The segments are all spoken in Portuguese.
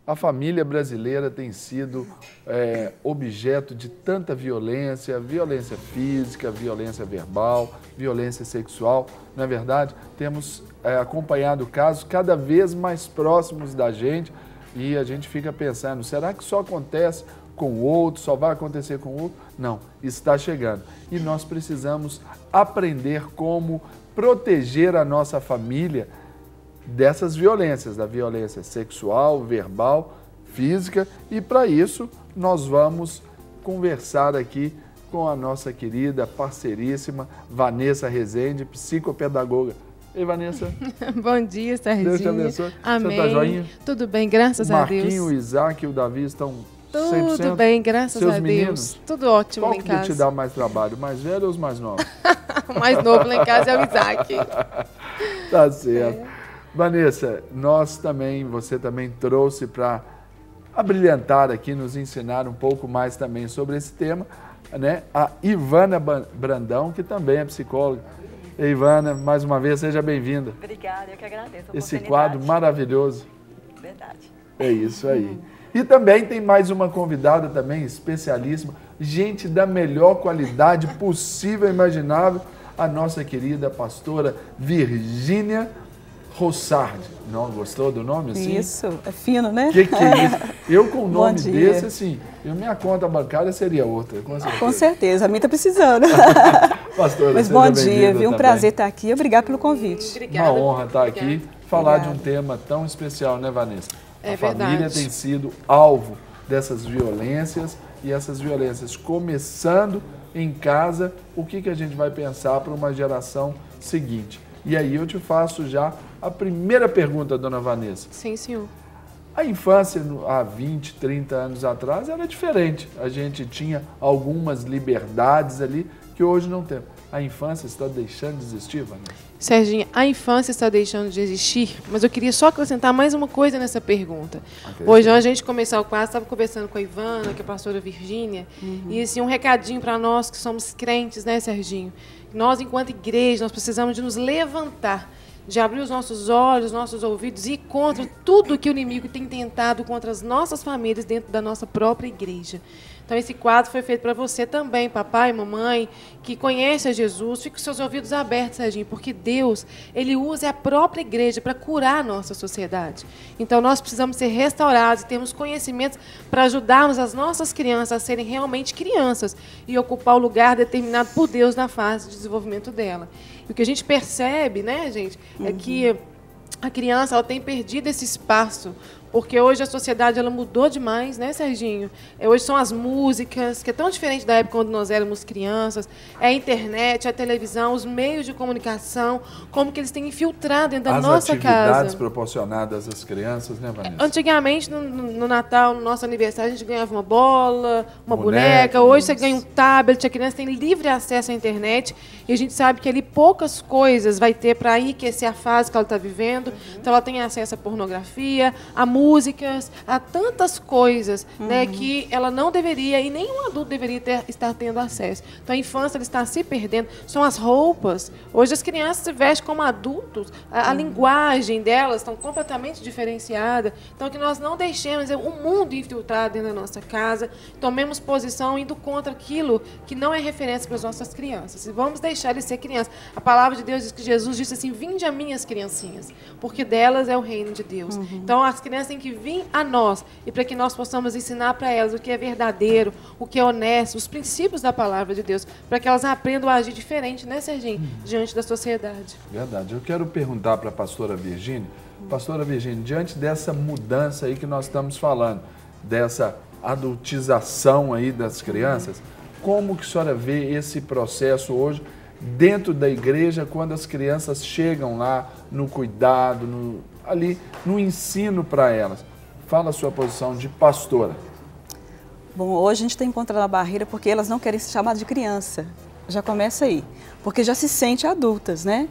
A família brasileira tem sido objeto de tanta violência, violência física, violência verbal, violência sexual. Não é verdade? Temos acompanhado casos cada vez mais próximos da gente e a gente fica pensando, será que só acontece com o outro, só vai acontecer com o outro? Não, está chegando. E nós precisamos aprender como proteger a nossa família dessas violências, da violência sexual, verbal, física, e para isso nós vamos conversar aqui com a nossa querida, parceiríssima Vanessa Rezende, psicopedagoga. Ei, Vanessa. Bom dia, Serginho. Deus te abençoe. Amém. Você tá joinha? Tudo bem, graças a Deus. Marquinho, o Isaac e o Davi estão 100%? Tudo bem, graças Seus a meninos? Deus. Tudo ótimo Qual lá em que casa. te dá mais trabalho, mais velho ou os mais novos? O mais novo lá em casa é o Isaac. Tá certo. Vanessa, você também trouxe para abrilhantar aqui, nos ensinar um pouco mais também sobre esse tema, né? A Ivana Brandão, que também é psicóloga. E Ivana, mais uma vez, seja bem-vinda. Obrigada, eu que agradeço a Esse oportunidade. quadro maravilhoso. Verdade. É isso aí. E também tem mais uma convidada também, especialíssima, gente da melhor qualidade possível e imaginável, a nossa querida pastora Virgínia Rossard. Não gostou do nome assim? Isso, é fino, né? Que é isso? Eu com um nome dia. desse, assim, minha conta bancária seria outra, com certeza. Com certeza, a minha está precisando. Pastora, mas seja bom dia, viu? Um também. prazer estar aqui. Obrigada pelo convite. Obrigada. Uma honra estar aqui, falar Obrigada. de um tema tão especial, né, Vanessa? É a família verdade. tem sido alvo dessas violências e essas violências começando em casa, o que a gente vai pensar para uma geração seguinte? E aí eu te faço já a primeira pergunta, dona Vanessa. Sim, senhor. A infância, há 20, 30 anos atrás, era diferente. A gente tinha algumas liberdades ali que hoje não temos. A infância está deixando de existir, Vanessa? Serginho, a infância está deixando de existir, mas eu queria só acrescentar mais uma coisa nessa pergunta. Hoje, antes de a gente começar o quadro, estava conversando com a Ivana, que é a pastora Virgínia, e assim, um recadinho para nós que somos crentes, né, Serginho? Nós, enquanto igreja, nós precisamos de nos levantar, de abrir os nossos olhos, nossos ouvidos e ir contra tudo que o inimigo tem tentado contra as nossas famílias dentro da nossa própria igreja. Então, esse quadro foi feito para você também, papai e mamãe, que conhece a Jesus. Fique com seus ouvidos abertos, Serginho, porque Deus, Ele usa a própria igreja para curar a nossa sociedade. Então, nós precisamos ser restaurados e termos conhecimentos para ajudarmos as nossas crianças a serem realmente crianças e ocupar o lugar determinado por Deus na fase de desenvolvimento dela. E o que a gente percebe, né, gente, é que a criança ela tem perdido esse espaço, porque hoje a sociedade ela mudou demais, né, Serginho? Hoje são as músicas, que é tão diferente da época quando nós éramos crianças, é a internet, a televisão, os meios de comunicação, como que eles têm infiltrado dentro da nossa casa. As atividades proporcionadas às crianças, né, Vanessa? Antigamente, no Natal, no nosso aniversário, a gente ganhava uma bola, uma boneca. Hoje você ganha um tablet, a criança tem livre acesso à internet e a gente sabe que ali poucas coisas vai ter para enriquecer a fase que ela está vivendo. Então, ela tem acesso à pornografia, a músicas, a tantas coisas, né, que ela não deveria e nenhum adulto deveria estar tendo acesso. Então, a infância ela está se perdendo. São as roupas. Hoje, as crianças se vestem como adultos. A linguagem delas está completamente diferenciada. Então, que nós não deixemos o mundo infiltrado dentro da nossa casa, tomemos posição indo contra aquilo que não é referência para as nossas crianças. E vamos deixar eles ser crianças. A palavra de Deus diz que Jesus disse assim, vinde a minhas criancinhas, porque delas é o reino de Deus. Então, as crianças têm que vir a nós, e para que nós possamos ensinar para elas o que é verdadeiro, o que é honesto, os princípios da palavra de Deus, para que elas aprendam a agir diferente, né, Serginho, diante da sociedade. Verdade. Eu quero perguntar para a pastora Virgínia, diante dessa mudança aí que nós estamos falando, dessa adultização aí das crianças, como que a senhora vê esse processo hoje dentro da igreja, quando as crianças chegam lá no cuidado, ali no ensino para elas? Fala a sua posição de pastora. Bom, hoje a gente está encontrando a barreira porque elas não querem ser chamadas de criança. Já começa aí, porque já se sentem adultas, né?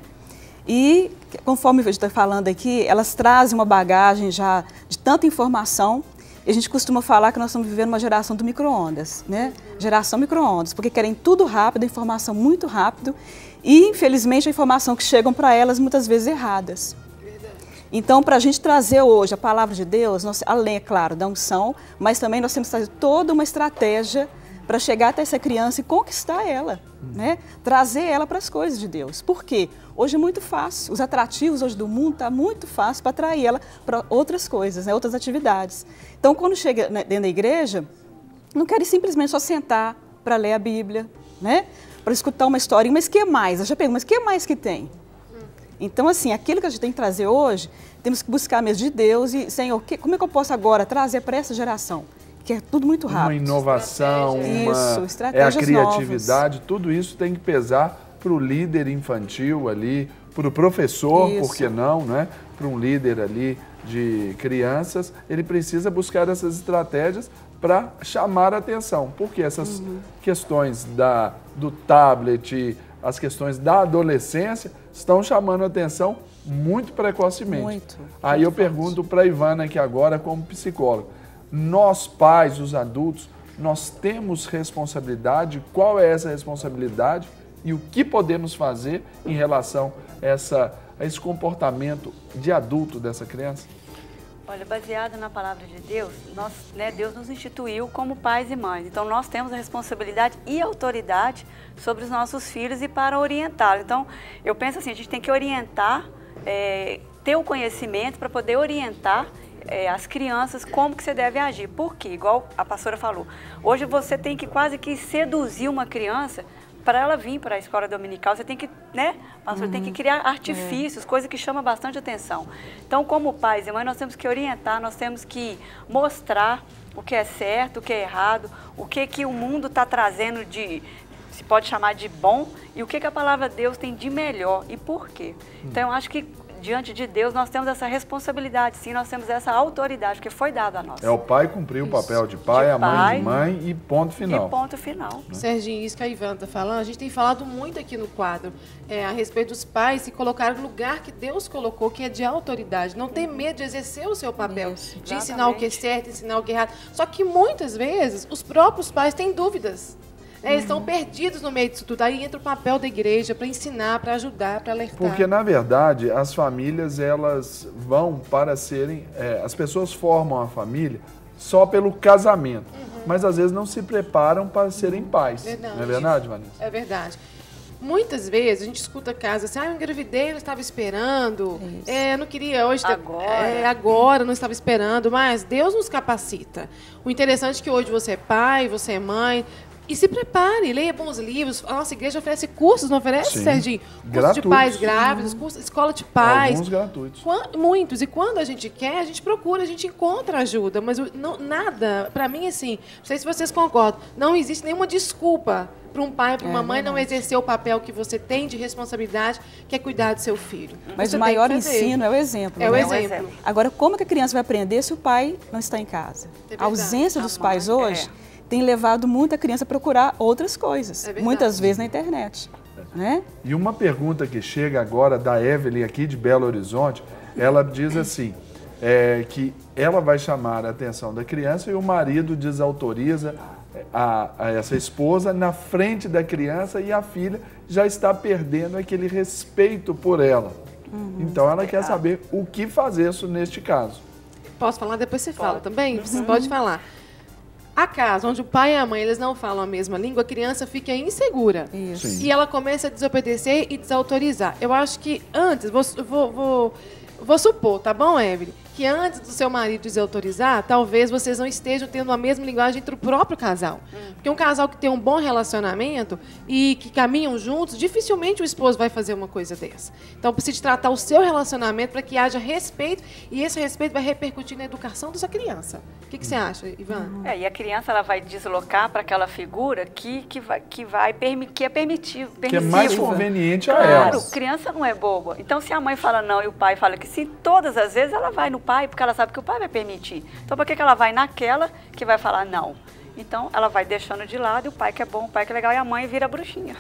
E, conforme eu estou falando aqui, elas trazem uma bagagem já de tanta informação. E a gente costuma falar que nós estamos vivendo uma geração do micro-ondas, né? Geração micro-ondas, porque querem tudo rápido, a informação muito rápido. E, infelizmente, a informação que chegam para elas muitas vezes erradas. Então, para a gente trazer hoje a palavra de Deus, além, é claro, da unção, mas também nós temos que trazer toda uma estratégia para chegar até essa criança e conquistar ela, né? Trazer ela para as coisas de Deus. Por quê? Hoje é muito fácil, os atrativos hoje do mundo está muito fácil para atrair ela para outras coisas, né? Outras atividades. Então, quando chega dentro da igreja, não querem simplesmente só sentar para ler a Bíblia, né? Para escutar uma historinha, mas o que mais? Eu já pergunto, mas o que mais que tem? Então, assim, aquilo que a gente tem que trazer hoje, temos que buscar mesmo de Deus e, Senhor, como é que eu posso agora trazer para essa geração? Que é tudo muito rápido. Uma inovação, estratégias a criatividade, novas. Tudo isso tem que pesar para o líder infantil ali, para o professor, por que não, né? Para um líder ali de crianças, ele precisa buscar essas estratégias para chamar a atenção, porque essas questões do tablet, as questões da adolescência estão chamando a atenção muito precocemente. Muito Aí eu forte. pergunto para a Ivana aqui agora, como psicóloga, nós pais, os adultos, nós temos responsabilidade? Qual é essa responsabilidade e o que podemos fazer em relação a esse comportamento de adulto dessa criança? Olha, baseado na palavra de Deus, Deus nos instituiu como pais e mães. Então, nós temos a responsabilidade e autoridade sobre os nossos filhos e para orientá-los. Então, eu penso assim, a gente tem que orientar, ter o conhecimento para poder orientar as crianças como que você deve agir. Por quê? Igual a pastora falou, hoje você tem que quase que seduzir uma criança para ela vir para a escola dominical. Você tem que, pastor, tem que criar artifícios, coisa que chama bastante atenção. Então, como pais e mães, nós temos que orientar, nós temos que mostrar o que é certo, o que é errado, o que o mundo está trazendo se pode chamar de bom, e o que a palavra de Deus tem de melhor e por quê. Então, eu acho que diante de Deus, nós temos essa responsabilidade, sim, nós temos essa autoridade que foi dada a nós. É o pai cumprir o papel de pai, a mãe de mãe e ponto final. E ponto final. Serginho, isso que a Ivana está falando, a gente tem falado muito aqui no quadro a respeito dos pais se colocar no lugar que Deus colocou, que é de autoridade. Não ter medo de exercer o seu papel, de ensinar o que é certo, ensinar o que é errado. Só que muitas vezes os próprios pais têm dúvidas. Eles estão perdidos no meio disso tudo. Aí entra o papel da igreja para ensinar, para ajudar, para alertar. Porque, na verdade, as famílias, elas vão para serem... as pessoas formam a família só pelo casamento. Mas, às vezes, não se preparam para serem pais. Verdade. Não é verdade, Vanessa? É verdade. Muitas vezes a gente escuta casos assim, eu engravidei, não estava esperando, eu não queria hoje, agora não estava esperando, mas Deus nos capacita. O interessante é que hoje você é pai, você é mãe. E se prepare, leia bons livros. A nossa igreja oferece cursos, não oferece, Serginho? Curso de pais grávidos, curso, escola de pais. Alguns gratuitos. Muitos. E quando a gente quer, a gente procura, a gente encontra ajuda. Mas nada, para mim, assim, não sei se vocês concordam, não existe nenhuma desculpa para um pai, para uma mãe não exercer o papel que você tem de responsabilidade, que é cuidar do seu filho. Mas o maior ensino é o exemplo. É o exemplo. Agora, como que a criança vai aprender se o pai não está em casa? A ausência dos pais hoje tem levado muita criança a procurar outras coisas, muitas vezes na internet. Né? E uma pergunta que chega agora da Evelyn aqui de Belo Horizonte, ela diz assim, que ela vai chamar a atenção da criança e o marido desautoriza a essa esposa na frente da criança e a filha já está perdendo aquele respeito por ela. Então ela quer saber o que fazer neste caso. Posso falar? Depois você fala também? Você pode falar. Há casos onde o pai e a mãe eles não falam a mesma língua, a criança fica insegura. Isso. E ela começa a desobedecer e desautorizar. Eu acho que antes, vou supor, tá bom, Evelyn? Que antes do seu marido desautorizar, talvez vocês não estejam tendo a mesma linguagem entre o próprio casal. Porque um casal que tem um bom relacionamento e que caminham juntos, dificilmente o esposo vai fazer uma coisa dessa. Então, precisa tratar o seu relacionamento para que haja respeito e esse respeito vai repercutir na educação da sua criança. O que você acha, Ivana? E a criança ela vai deslocar para aquela figura que é permitivo. Que é mais conveniente a ela. Claro, criança não é boba. Então, se a mãe fala não e o pai fala que sim, todas as vezes ela vai no pai, porque ela sabe que o pai vai permitir. Então, por que ela vai naquela que vai falar não? Então, ela vai deixando de lado e o pai que é bom, o pai que é legal e a mãe vira bruxinha.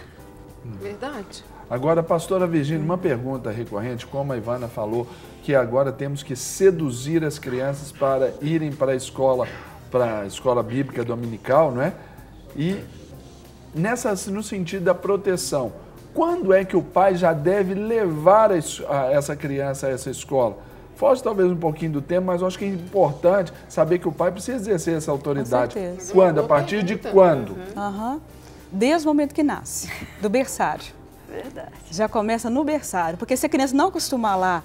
Verdade. Agora, pastora Virgínia, uma pergunta recorrente, como a Ivana falou, que agora temos que seduzir as crianças para irem para a escola bíblica dominical, não é? E no sentido da proteção, quando é que o pai já deve levar essa criança a essa escola? Foge talvez um pouquinho do tema, mas eu acho que é importante saber que o pai precisa exercer essa autoridade. Com certeza. Quando? A partir de quando? Desde o momento que nasce, do berçário. Verdade. Já começa no berçário, porque se a criança não acostumar lá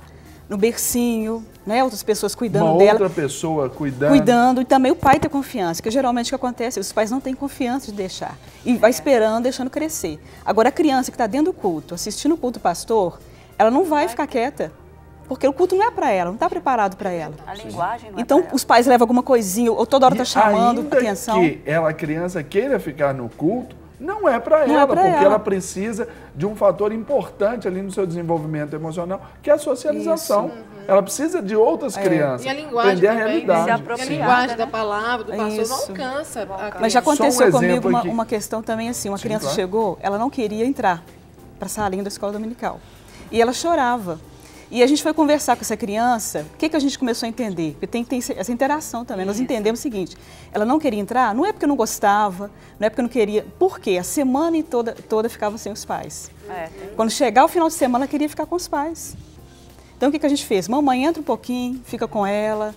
no bercinho, né, outras pessoas cuidando Uma dela. outra pessoa cuidando. E também o pai ter confiança, que geralmente o que acontece, os pais não têm confiança de deixar. E vai esperando, deixando crescer. Agora a criança que está dentro do culto, assistindo o culto pastor, ela não vai ficar quieta. Porque o culto não é para ela, não está preparado para ela. A linguagem não é Então pra ela. os pais levam alguma coisinha, ou toda hora está chamando atenção. Que a criança queira ficar no culto, não é para Não é ela, pra porque ela. ela precisa de um fator importante ali no seu desenvolvimento emocional, que é a socialização. Ela precisa de outras crianças. E a linguagem aprender a também, realidade. se E a apropriar. linguagem da né? palavra, do pastor, não Isso. alcança a criança. Mas já aconteceu Só um comigo exemplo aqui. uma questão também assim, uma criança claro. chegou, ela não queria entrar para a salinha da escola dominical. E ela chorava. E a gente foi conversar com essa criança, o que a gente começou a entender? Porque tem essa interação também. Nós entendemos o seguinte, ela não queria entrar, não é porque não gostava, não é porque não queria, por quê? A semana toda ficava sem os pais. Quando chegar o final de semana, ela queria ficar com os pais. Então o que a gente fez? Mamãe entra um pouquinho, fica com ela,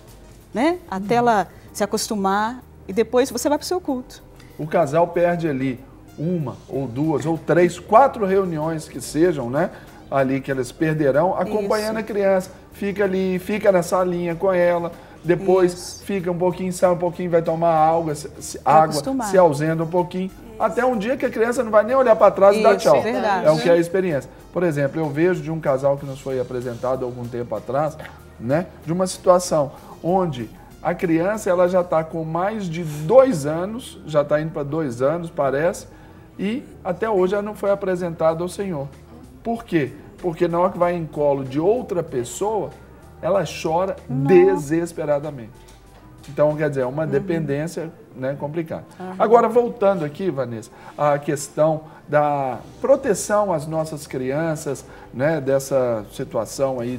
né? Até ela se acostumar e depois você vai para o seu culto. O casal perde ali uma, ou duas, ou três, 4 reuniões que sejam, né? Ali que eles perderão, acompanhando a criança. Fica ali, fica na salinha com ela, depois fica um pouquinho, sai um pouquinho, vai tomar água, se ausenta um pouquinho, até um dia que a criança não vai nem olhar para trás e dar tchau. Verdade. É o que é a experiência. Por exemplo, eu vejo de um casal que nos foi apresentado há algum tempo atrás, né? De uma situação onde a criança ela já está com mais de 2 anos, já está indo para 2 anos, parece, e até hoje ela não foi apresentada ao Senhor. Por quê? Porque na hora que vai em colo de outra pessoa, ela chora desesperadamente. Então, quer dizer, é uma dependência, né, complicada. Agora, voltando aqui, Vanessa, à questão da proteção às nossas crianças, né, dessa situação aí,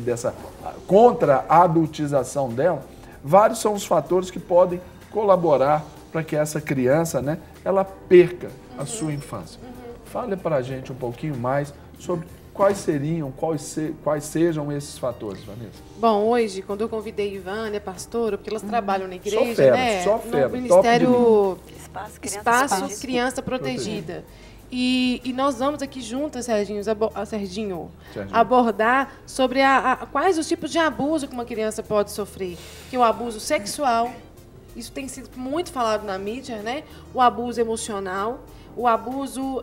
contra a adultização dela, vários são os fatores que podem colaborar para que essa criança, né, ela perca a sua infância. Fale para a gente um pouquinho mais sobre quais sejam esses fatores, Vanessa. Bom, hoje, quando eu convidei Ivânia, pastora, porque elas trabalham na igreja, Só fera, né? só fera, No Ministério Espaço Criança Protegida. E nós vamos aqui juntas, Serginho, abordar sobre quais os tipos de abuso que uma criança pode sofrer. Que é o abuso sexual, isso tem sido muito falado na mídia, né? O abuso emocional, o abuso,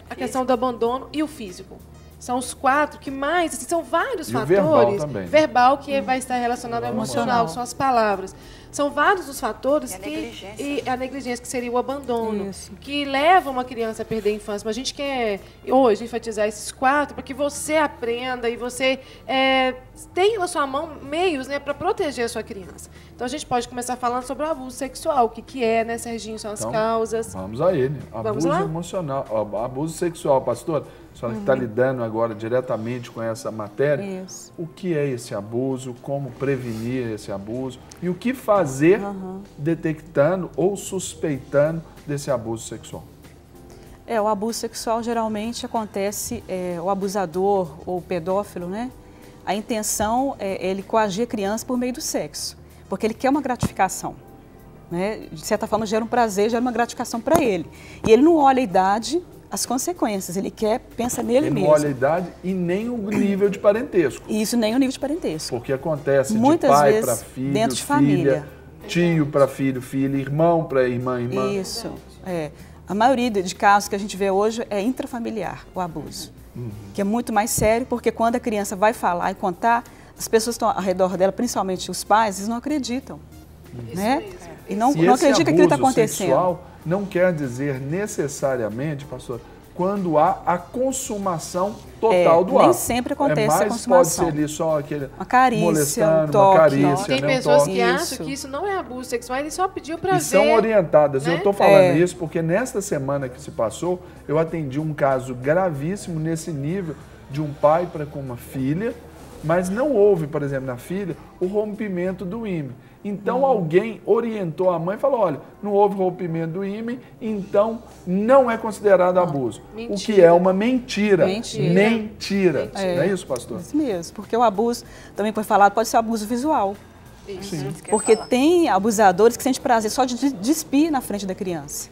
a questão do abandono e o físico. São os 4 que mais, assim, são vários e fatores. O verbal também. Verbal, que vai estar relacionado ao emocional, são as palavras. São vários os fatores e a negligência, que seria o abandono, Isso. que leva uma criança a perder a infância. Mas a gente quer hoje enfatizar esses 4 para que você aprenda e você tenha na sua mão meios, né, para proteger a sua criança. Então a gente pode começar falando sobre o abuso sexual, o que é, né, Serginho, são as causas. Vamos a ele. Abuso emocional, abuso sexual, pastor. A senhora que está lidando agora diretamente com essa matéria, Isso. o que é esse abuso, como prevenir esse abuso e o que fazer detectando ou suspeitando desse abuso sexual? O abuso sexual geralmente acontece, o abusador ou o pedófilo, né? A intenção é ele coagir a criança por meio do sexo, porque ele quer uma gratificação. Né? De certa forma gera um prazer, gera uma gratificação para ele. E ele não olha a idade, as consequências, ele pensa nele Ele mesmo. não olha a idade e nem o nível de parentesco. Isso, nem o nível de parentesco. Porque acontece Muitas de pai vezes para filho, dentro de filha, família. tio para filho, filha, irmão para irmã. Isso, A maioria de casos que a gente vê hoje é intrafamiliar, o abuso. Que é muito mais sério, porque quando a criança vai falar e contar, as pessoas que estão ao redor dela, principalmente os pais, eles não acreditam. Né? E não acreditam que aquilo está acontecendo. Sexual não quer dizer necessariamente, pastor, quando há a consumação total do ato. Nem sempre acontece a consumação. Pode ser ali só aquele uma carícia, molestando, um toque. uma carícia. Tem pessoas que acham que isso não é abuso sexual, ele só pediu para ver. E são orientadas. Né? Eu estou falando isso porque nesta semana que se passou, eu atendi um caso gravíssimo nesse nível de um pai para com uma filha, mas não houve, por exemplo, na filha, o rompimento do ímen. Então alguém orientou a mãe e falou, olha, não houve rompimento do ímen, então não é considerado abuso. Mentira. O que é uma mentira. Mentira. Mentira. Não é isso, pastor? Isso mesmo, porque o abuso, também foi falado, pode ser abuso visual. Isso. Sim. Porque tem abusadores que sentem prazer só de despir na frente da criança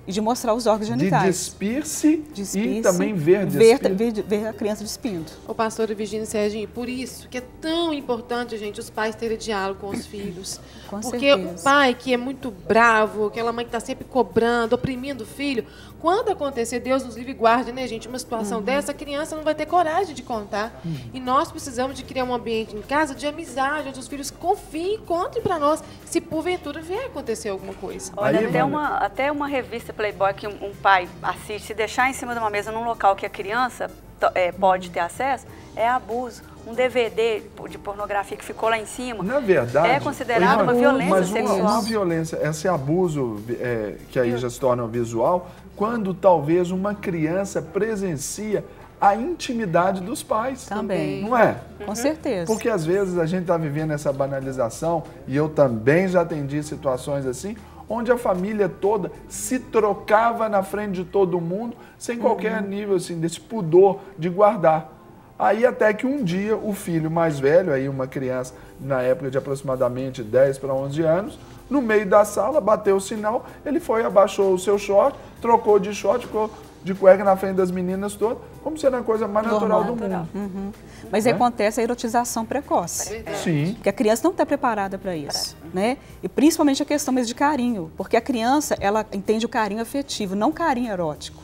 e de mostrar os órgãos De genitais. despir-se e Despir-se, também ver ver, despir. ver a criança despindo. Ô, pastora Virgínia e Serginho, por isso que é tão importante, gente, os pais terem diálogo com os filhos. Com Porque certeza. o pai que é muito bravo, aquela mãe que está sempre cobrando, oprimindo o filho, quando acontecer, Deus nos livre e guarde, né, gente, uma situação dessa, a criança não vai ter coragem de contar. E nós precisamos de criar um ambiente em casa de amizade, onde os filhos confiem e contem para nós se porventura vier acontecer alguma coisa. Olha, Aí, até uma revista Playboy que um pai assiste, se deixar em cima de uma mesa num local que a criança pode ter acesso, é abuso. Um DVD de pornografia que ficou lá em cima Na verdade, é considerado uma violência mas sexual. uma violência, esse abuso que aí já se torna visual, quando talvez uma criança presencia a intimidade dos pais. Também. Não é? Com certeza. Porque às vezes a gente está vivendo essa banalização, e eu também já atendi situações assim, onde a família toda se trocava na frente de todo mundo, sem qualquer nível assim, desse pudor de guardar. Aí até que um dia o filho mais velho, aí uma criança na época de aproximadamente 10 para 11 anos, no meio da sala, bateu o sinal, ele foi, abaixou o seu short, trocou de short, ficou de cueca na frente das meninas todas, como sendo a coisa mais natural do mundo. Mas aí acontece a erotização precoce. Sim. Porque a criança não está preparada para isso, né? E principalmente a questão mesmo de carinho, porque a criança, ela entende o carinho afetivo, não o carinho erótico.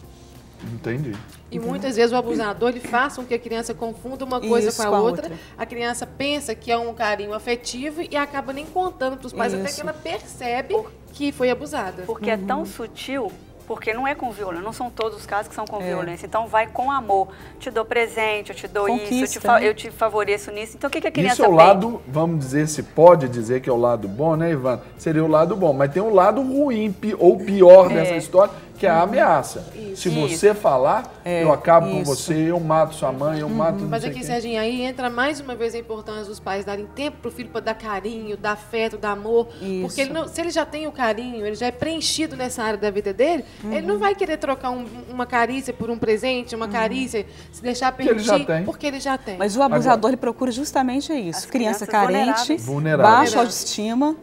Entendi. E muitas vezes o abusador ele faz com que a criança confunda uma coisa Isso, com a outra. A criança pensa que é um carinho afetivo e acaba nem contando para os pais até Isso. que ela percebe que foi abusada. Porque é tão sutil, porque não é com violência, não são todos os casos que são com violência. Então vai com amor. Te dou presente, eu te dou Conquista, isso, né? eu te favoreço nisso. Então o que a criança Isso é o vê? lado, vamos dizer, se pode dizer que é o lado bom, né, Ivan? Seria o lado bom, mas tem um lado ruim ou pior dessa história, que é a ameaça. Se você falar, eu acabo com você, eu mato sua mãe, eu mato não Mas sei aqui, quem. Serginho, aí entra mais uma vez a importância dos pais darem tempo para o filho para dar carinho, dar afeto, dar amor. Isso. Porque se ele já tem o carinho, ele já é preenchido nessa área da vida dele, ele não vai querer trocar uma carícia por um presente, uma carícia, se deixar ele já permitir, tem. porque ele já tem. Mas o abusador, ele procura justamente isso. As Criança crianças carente, vulneráveis. baixa autoestima,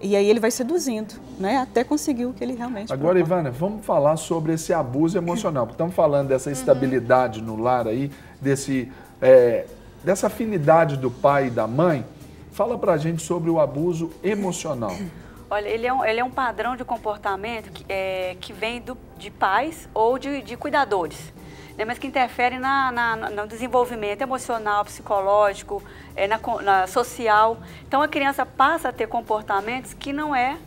e aí ele vai seduzindo, né? Até conseguir o que ele realmente Agora, procura. Ivana, vamos falar sobre esse abuso emocional. Porque estamos falando dessa estabilidade no lar aí, dessa afinidade do pai e da mãe. Fala pra gente sobre o abuso emocional. Olha, ele é um padrão de comportamento que vem de pais ou de cuidadores, né, mas que interfere no desenvolvimento emocional, psicológico, na social. Então a criança passa a ter comportamentos que não é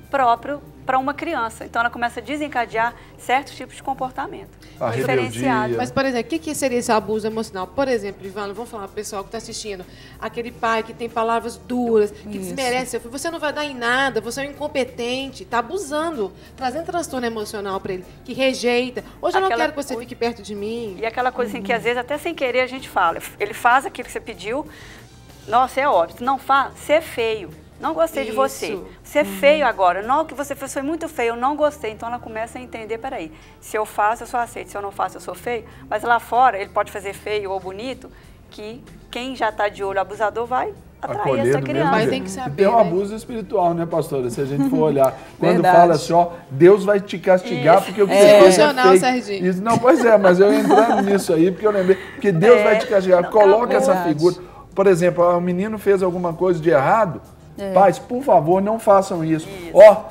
próprio para uma criança. Então ela começa a desencadear certos tipos de comportamento. A diferenciado. rebeldia. Mas, por exemplo, o que seria esse abuso emocional? Por exemplo, Ivana, vamos falar para o pessoal que está assistindo. Aquele pai que tem palavras duras, que desmerece seu filho. Você não vai dar em nada, você é um incompetente, está abusando, trazendo transtorno emocional para ele, que rejeita. Hoje eu não quero que você fique perto de mim. E aquela coisa assim que às vezes até sem querer a gente fala. Ele faz aquilo que você pediu, nossa, é óbvio. Se não faz, você é feio. Não gostei de você. Você é feio agora. Não, o que você fez foi muito feio, eu não gostei. Então ela começa a entender, peraí, se eu faço, eu só aceito. Se eu não faço, eu sou feio. Mas lá fora, ele pode fazer feio ou bonito, que quem já está de olho abusador vai atrair Acolher essa do criança. mesmo Mas jeito. tem que saber, E tem um né? abuso espiritual, né, pastora? Se a gente for olhar. Quando Verdade. fala assim, ó, Deus vai te castigar porque o que você fez Emocional, fake. Serginho. Isso, não, pois é, mas eu entrando nisso aí, porque eu lembrei, porque Deus vai te castigar. Coloca essa Verdade. figura. Por exemplo, o menino fez alguma coisa de errado, pais, por favor, não façam isso. Ó,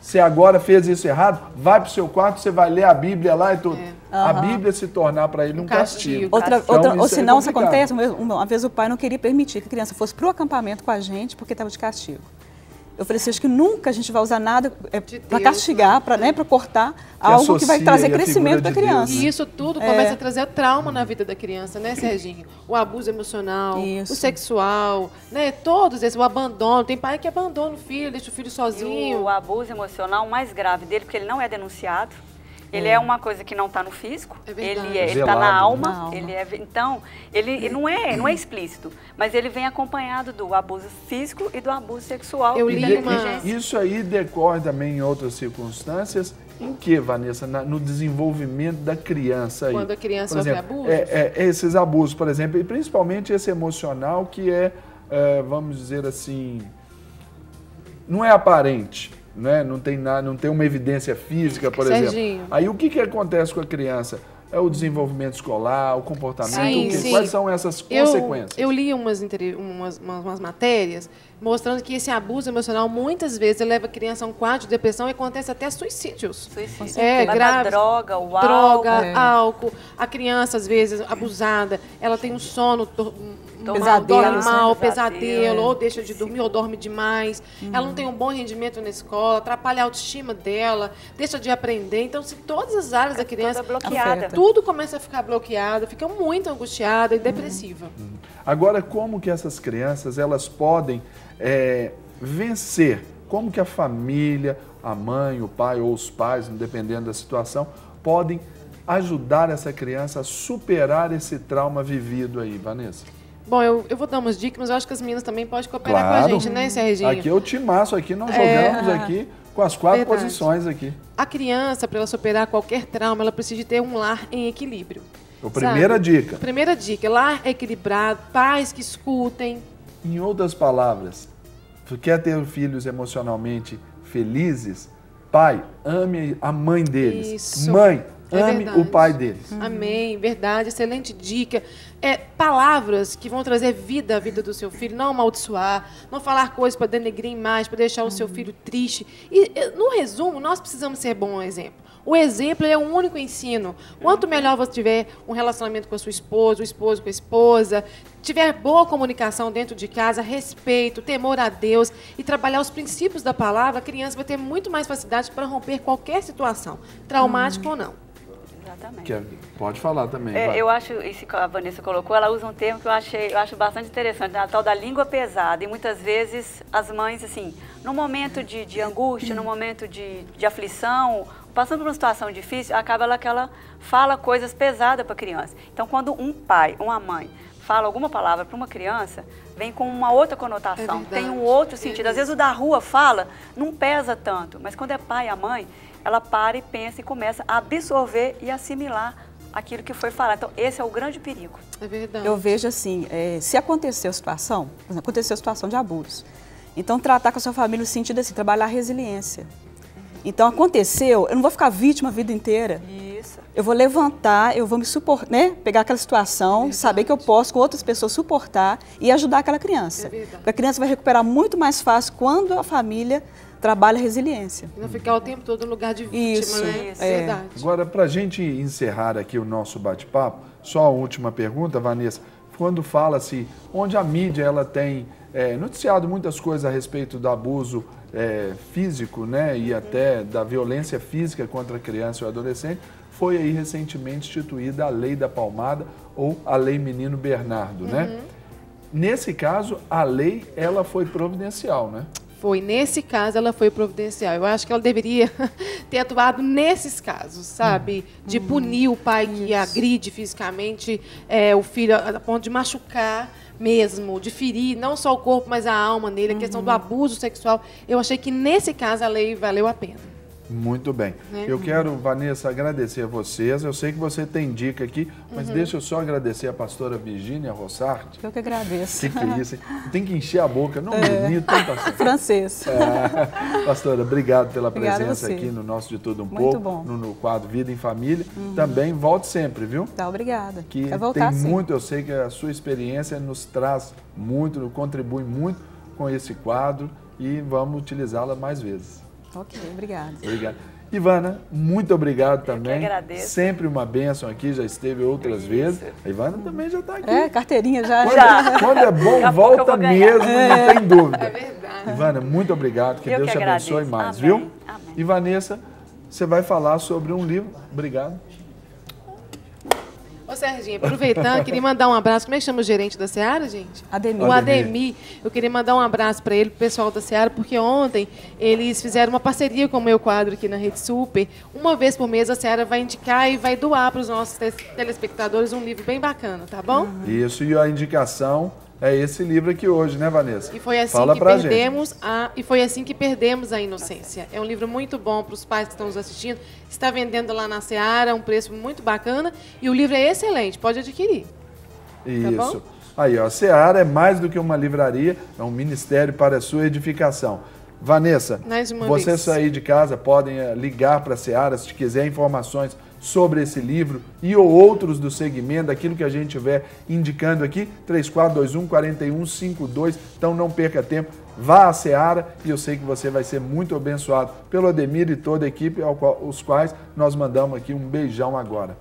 você agora fez isso errado, vai pro seu quarto, você vai ler a Bíblia lá e tudo. A Bíblia se tornar para ele um castigo. Então, Ou isso é senão, isso complicado. acontece, uma vez o pai não queria permitir que a criança fosse pro acampamento com a gente porque estava de castigo. Eu falei assim, acho que nunca a gente vai usar nada para Deus, castigar, para cortar algo que vai associa trazer aí a crescimento figura da de Deus, criança. E isso tudo começa a trazer trauma na vida da criança, né, Serginho? O abuso emocional, Isso. o sexual, né? Todos esses, o abandono. Tem pai que abandona o filho, deixa o filho E sozinho. o abuso emocional mais grave dele, porque ele não é denunciado. Ele é uma coisa que não está no físico, ele está Velado, na né? alma, então ele não é explícito, mas ele vem acompanhado do abuso físico e do abuso sexual Eu e da li negligência. Isso aí decorre também em outras circunstâncias. Em que, Vanessa? No desenvolvimento da criança aí. Quando a criança por sofre exemplo, abusos? Esses abusos, por exemplo, e principalmente esse emocional que vamos dizer assim, não é aparente. Né? Não tem uma evidência física, por Serginho. exemplo. Aí o que acontece com a criança? É o desenvolvimento escolar, o comportamento, Sim. quais são essas consequências? Eu li umas matérias mostrando que esse abuso emocional muitas vezes leva a criança a um quadro de depressão e acontece até suicídios. Suicídio. É, Vai grave. pra droga, o álcool. Droga, álcool. A criança, às vezes, abusada, ela tem um sono Pesadelo, dorme mal, né? pesadelo, ou deixa de dormir, ou dorme demais. Ela não tem um bom rendimento na escola, atrapalha a autoestima dela, deixa de aprender. Então, se todas as áreas da criança toda bloqueada. afeta. tudo começa a ficar bloqueado, fica muito angustiada e depressiva. Agora, como que essas crianças elas podem vencer? Como que a família, a mãe, o pai ou os pais, dependendo da situação, podem ajudar essa criança a superar esse trauma vivido aí, Vanessa? Bom, eu vou dar umas dicas, mas eu acho que as meninas também podem cooperar com a gente, né, Serginho? Aqui é o timaço, aqui nós jogamos aqui com as 4 Verdade. posições aqui. A criança, para ela superar qualquer trauma, ela precisa de ter um lar em equilíbrio. A primeira dica. Primeira dica, lar equilibrado, pais que escutem. Em outras palavras, tu quer ter filhos emocionalmente felizes? Pai, ame a mãe deles. Isso. Mãe, É ame verdade. o pai deles. Amém, verdade, excelente dica. Palavras que vão trazer vida à vida do seu filho, não amaldiçoar, não falar coisas para denegrir mais, para deixar o seu filho triste. E, no resumo, nós precisamos ser bom exemplo. O exemplo é o único ensino. Quanto melhor você tiver um relacionamento com a sua esposa, o esposo com a esposa, tiver boa comunicação dentro de casa, respeito, temor a Deus e trabalhar os princípios da palavra, a criança vai ter muito mais facilidade para romper qualquer situação, traumática ou não. Exatamente. Pode falar também. vai. Eu acho, isso que a Vanessa colocou, ela usa um termo que eu acho bastante interessante, a tal da língua pesada. E muitas vezes as mães, assim, no momento de angústia, no momento de aflição, passando por uma situação difícil, acaba que ela fala coisas pesadas para a criança. Então, quando um pai, uma mãe, fala alguma palavra para uma criança, vem com uma outra conotação, tem um outro sentido. Às vezes o da rua fala, não pesa tanto, mas quando é pai e a mãe, ela para e pensa e começa a absorver e assimilar aquilo que foi falado. Então, esse é o grande perigo. É verdade. Eu vejo assim, se aconteceu situação, por exemplo, aconteceu situação de abuso, então tratar com a sua família no sentido assim, trabalhar a resiliência. Então, aconteceu, eu não vou ficar vítima a vida inteira. Isso. Eu vou levantar, eu vou me suportar, né? Pegar aquela situação, saber que eu posso com outras pessoas suportar e ajudar aquela criança. Porque a criança vai recuperar muito mais fácil quando a família trabalha a resiliência. E não ficar o tempo todo no lugar de vítima, Isso, né? isso. Verdade. Agora, para a gente encerrar aqui o nosso bate-papo, só a última pergunta, Vanessa. Quando fala-se, onde a mídia ela tem noticiado muitas coisas a respeito do abuso físico, né, e até da violência física contra a criança e o adolescente, foi aí recentemente instituída a Lei da Palmada ou a Lei Menino Bernardo, né? Nesse caso, a lei ela foi providencial, né? Foi, nesse caso, ela foi providencial. Eu acho que ela deveria ter atuado nesses casos, sabe? De punir o pai que agride fisicamente o filho a ponto de machucar mesmo, de ferir não só o corpo, mas a alma nele, a questão do abuso sexual. Eu achei que, nesse caso, a lei valeu a pena. Muito bem. Né? Eu quero, Vanessa, agradecer a vocês. Eu sei que você tem dica aqui, mas deixa eu só agradecer a pastora Virgínia Rossart. Eu que agradeço. Que é isso, hein? Tem que encher a boca, não bonito, hein, pastor? Francês. Pastora, obrigado pela Obrigada presença a você. aqui no nosso De Tudo Um Muito Pouco, bom. no quadro Vida em Família. Também volte sempre, viu? Tá, obrigada. Que Quer voltar, tem sim. muito, eu sei que a sua experiência nos traz muito, contribui muito com esse quadro e vamos utilizá-la mais vezes. Ok, obrigada. Obrigado. Ivana, muito obrigado também. que agradeço. Sempre uma bênção aqui, já esteve outras vezes. A Ivana também já está aqui. Carteirinha já. Quando é bom, Daqui a pouco eu volta vou ganhar. mesmo, não tem dúvida. É verdade. Ivana, muito obrigado, que Eu Deus que te abençoe agradeço. mais, Amém. viu? Amém. E Vanessa, você vai falar sobre um livro. Obrigado. Ô, Serginho, aproveitando, queria mandar um abraço. Como é que chama o gerente da Seara, gente? Ademir. O Ademir. Eu queria mandar um abraço para ele, pro pessoal da Seara, porque ontem eles fizeram uma parceria com o meu quadro aqui na Rede Super. Uma vez por mês a Seara vai indicar e vai doar para os nossos telespectadores um livro bem bacana, tá bom? Isso, e a indicação é esse livro aqui hoje, né, Vanessa? E foi assim Fala que pra perdemos a inocência. É um livro muito bom para os pais que estão nos assistindo. Está vendendo lá na Seara, um preço muito bacana. E o livro é excelente, pode adquirir. Isso. Tá bom? Aí, ó, a Seara é mais do que uma livraria, é um ministério para a sua edificação. Vanessa, vocês sair de casa podem ligar para a Seara se quiser informações sobre esse livro e ou outros do segmento, aquilo que a gente estiver indicando aqui, 3421-4152. Então não perca tempo, vá à Seara e eu sei que você vai ser muito abençoado pelo Ademir e toda a equipe, os quais nós mandamos aqui um beijão agora.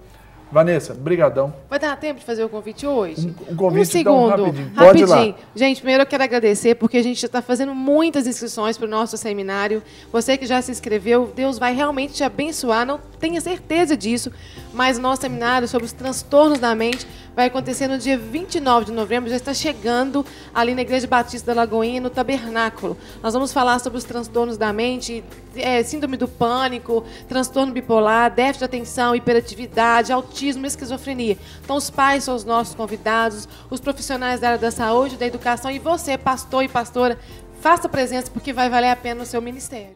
Vanessa, brigadão. Vai dar tempo de fazer o convite hoje? Um convite, um segundo, então, rapidinho. Pode ir lá. Gente, primeiro eu quero agradecer porque a gente está fazendo muitas inscrições para o nosso seminário. Você que já se inscreveu, Deus vai realmente te abençoar, não tenha certeza disso. Mas o nosso seminário sobre os transtornos da mente vai acontecer no dia 29 de novembro, já está chegando ali na Igreja Batista da Lagoinha, no Tabernáculo. Nós vamos falar sobre os transtornos da mente, síndrome do pânico, transtorno bipolar, déficit de atenção, hiperatividade, autismo, esquizofrenia. Então, os pais são os nossos convidados, os profissionais da área da saúde, da educação, e você, pastor e pastora, faça presença porque vai valer a pena no seu ministério.